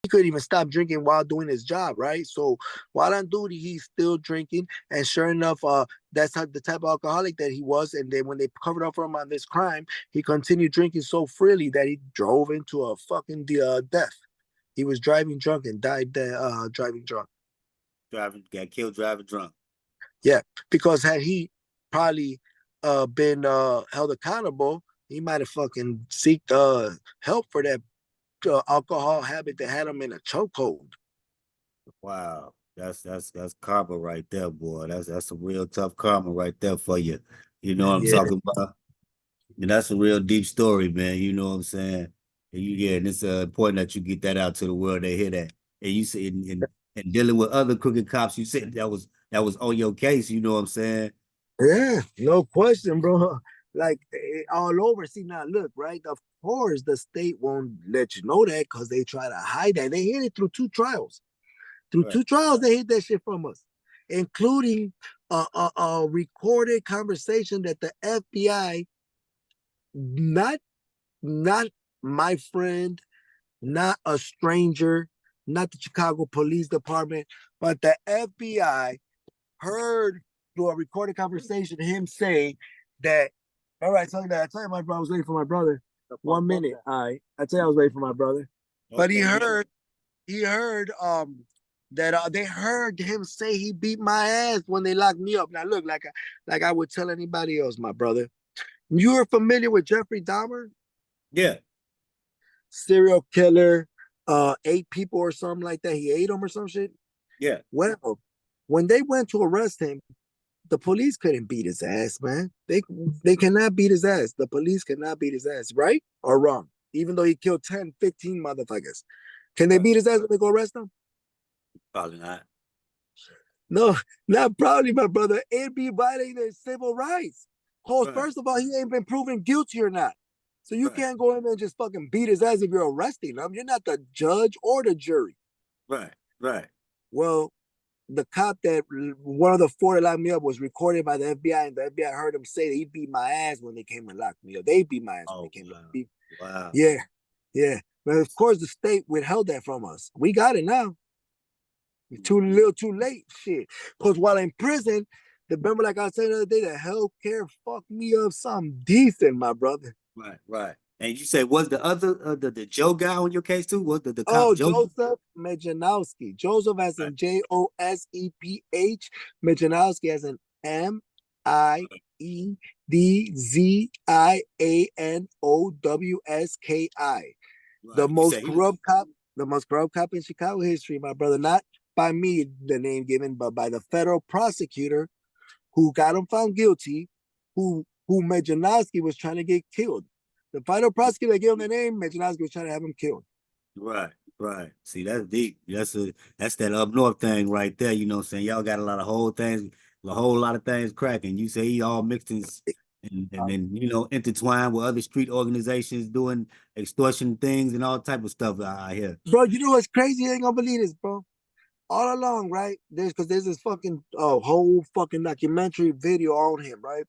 he couldn't even stop drinking while doing his job, right? So while on duty, he's still drinking, and sure enough, that's how the type of alcoholic that he was. And then when they covered up for him on this crime, he continued drinking so freely that he drove into a fucking death. He was driving drunk and died driving drunk. Got killed driving drunk. Yeah, because had he probably been held accountable, he might have fucking seeked help for that alcohol habit that had him in a chokehold. Wow. That's karma right there, boy. That's a real tough karma right there for you. You know what I'm Yeah, talking about? And that's a real deep story, man. You know what I'm saying? And it's important that you get that out to the world. They hear that. And you say, and dealing with other crooked cops, you said that was on your case. You know what I'm saying? yeah, no question, bro. Like all over. See now, look, right? Of course, the state won't let you know that because they try to hide that. They hid it through two trials. Through Right. two trials, they hid that shit from us, including a recorded conversation that the FBI, not not my friend, not a stranger, not the Chicago Police Department, but the FBI heard through a recorded conversation him say that. All right, tell you that. I tell you, my brother, I was waiting for my brother. 1 minute. All right, I tell you, I was waiting for my brother. But Okay. Yeah. he heard that they heard him say he beat my ass when they locked me up. Now look, like I would tell anybody else, my brother. You're familiar with Jeffrey Dahmer? Yeah. Serial killer, ate people or something like that. He ate them or some shit. Yeah. Well, when they went to arrest him, the police couldn't beat his ass, man. They cannot beat his ass. The police cannot beat his ass, right or wrong? Even though he killed 10, 15 motherfuckers. Can they Right. beat his ass when they go arrest him? Probably not. No, not probably, my brother. It'd be violating their civil rights. Cause Right. first of all, he ain't been proven guilty or not. So you Right. can't go in there and just fucking beat his ass if you're arresting him. You're not the judge or the jury. Right. Right. Well, the cop that one of the four that locked me up was recorded by the FBI, and the FBI heard him say that he beat my ass when they came and locked me up. They beat my ass when they Oh came wow. to Wow. yeah, yeah. But of course, the state withheld that from us. We got it now. Too little, too late. Shit. Because while in prison, remember, like I was saying the other day, the healthcare fucked me up something decent, my brother. Right. Right. And you say was the other the Joe guy on your case too? Was the cop Oh, Joe? Joseph Mejanowski. Joseph as Right. in Joseph, Mejanowski as in Miedzanowski. The Right. You most say he corrupt cop, the most corrupt cop in Chicago history, my brother. Not by me, the name given, but by the federal prosecutor who got him found guilty, who Mejanowski was trying to get killed. The federal prosecutor gave him the name. Mejanowski was trying to have him killed. right. Right. See, that's deep. That's that up north thing right there. You know what I'm saying? Y'all got a lot of whole things, a whole lot of things cracking. You say he all mixed in and then intertwined with other street organizations doing extortion things and all type of stuff out here. Bro, you know what's crazy? You ain't gonna believe this, bro. All along, right? There's this fucking whole fucking documentary video on him, right?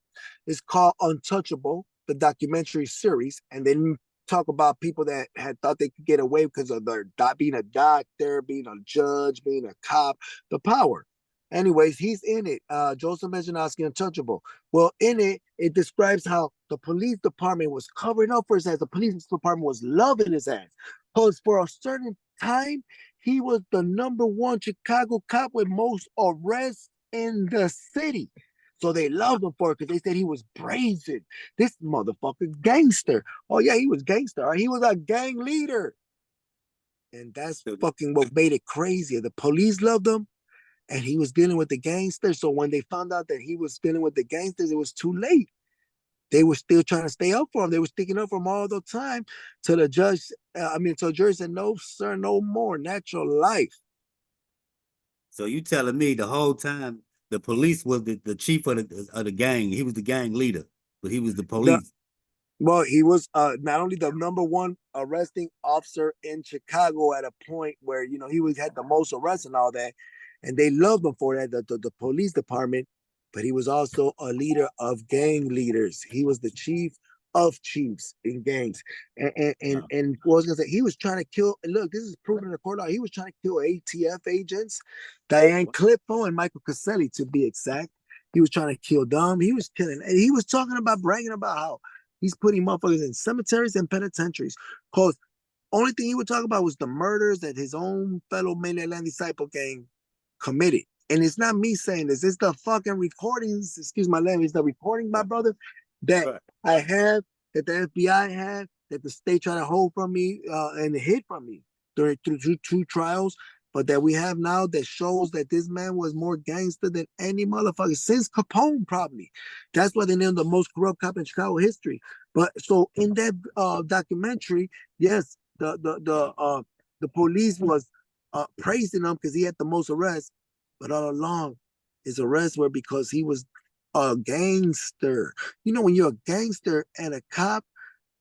It's called Untouchable, the documentary series, and then talk about people that had thought they could get away because of their being a doctor, being a judge, being a cop, the power. Anyways, he's in it. Joseph Mejanowski, Untouchable. Well, in it, it describes how the police department was covering up for his ass. The police department was loving his ass. Because for a certain time, he was the number one Chicago cop with most arrests in the city. So they loved him for it because they said he was brazen. This motherfucker gangster. Oh yeah, he was gangster. He was a gang leader. And that's So, fucking what made it crazy. The police loved him and he was dealing with the gangsters. So when they found out that he was dealing with the gangsters, it was too late. They were still trying to stay up for him. They were sticking up for him all the time. Till the judge, till the jury said, "No, sir, no more. Natural life." so you telling me the whole time the police was the chief of the gang. He was the gang leader, but he was the The police. Well, he was not only the number one arresting officer in Chicago at a point where he was had the most arrests and all that, and they loved him for that. The police department, but he was also a leader of gang leaders. He was the chief of chiefs and gangs. And what I was gonna say, he was trying to kill. Look, this is proven in the court law. He was trying to kill ATF agents, Diane Clippo and Michael Caselli, to be exact. He was trying to kill them. He was killing. And he was talking about bragging about how he's putting motherfuckers in cemeteries and penitentiaries. Cause only thing he would talk about was the murders that his own fellow Mainland Disciple gang committed. And it's not me saying this, it's the fucking recordings, excuse my language, the recording, my brother, that I have, that the FBI had, that the state tried to hold from me and hid from me during through two trials, but that we have now that shows that this man was more gangster than any motherfucker since Capone, probably. That's why they named the most corrupt cop in Chicago history. But so in that documentary, yes, the police was praising him because he had the most arrests, but all along his arrests were because he was a gangster. You know, when you're a gangster and a cop,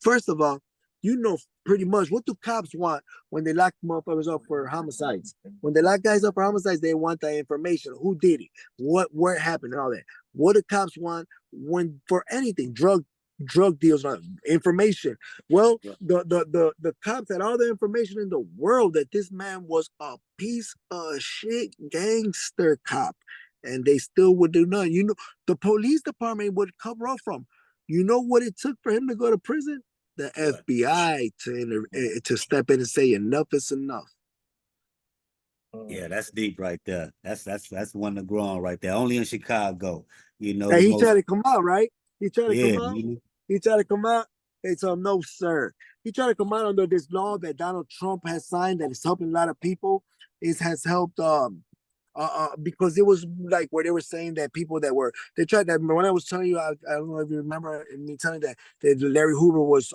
first of all, you know pretty much what do cops want when they lock motherfuckers up for homicides. When they lock guys up for homicides, they want that information. Who did it? Where happened and all that. What do cops want when for anything? Drug deals, information. Well, the cops had all the information in the world that this man was a piece of shit gangster cop, and they still would do nothing. You know, the police department would cover up from. You know what it took for him to go to prison? The FBI to step in and say enough is enough. Yeah, that's deep right there. That's one to grow on right there. Only in Chicago, you know. And he tried to come out, right? He tried to come out. You know, He tried to come out. It's no, sir. He tried to come out under this law that Donald Trump has signed that is helping a lot of people. It has helped because it was like where they were saying that people that were they tried that when I was telling you, I don't know if you remember me telling you that Larry Hoover was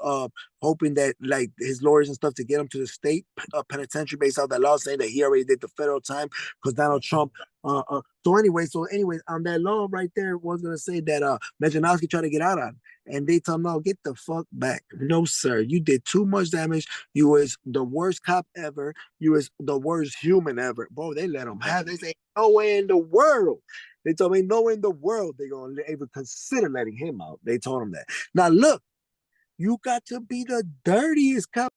hoping that like his lawyers and stuff to get him to the state penitentiary based off that law, saying that he already did the federal time because Donald Trump. So anyway, on that law right there was gonna say that Mejanowski tried to get out on. And they tell him, no, get the fuck back. No, sir. You did too much damage. You was the worst cop ever. You was the worst human ever. Bro, they let him have. They say, no way in the world. They told me, no way in the world they're going to even consider letting him out. They told him that. Now, look, you got to be the dirtiest cop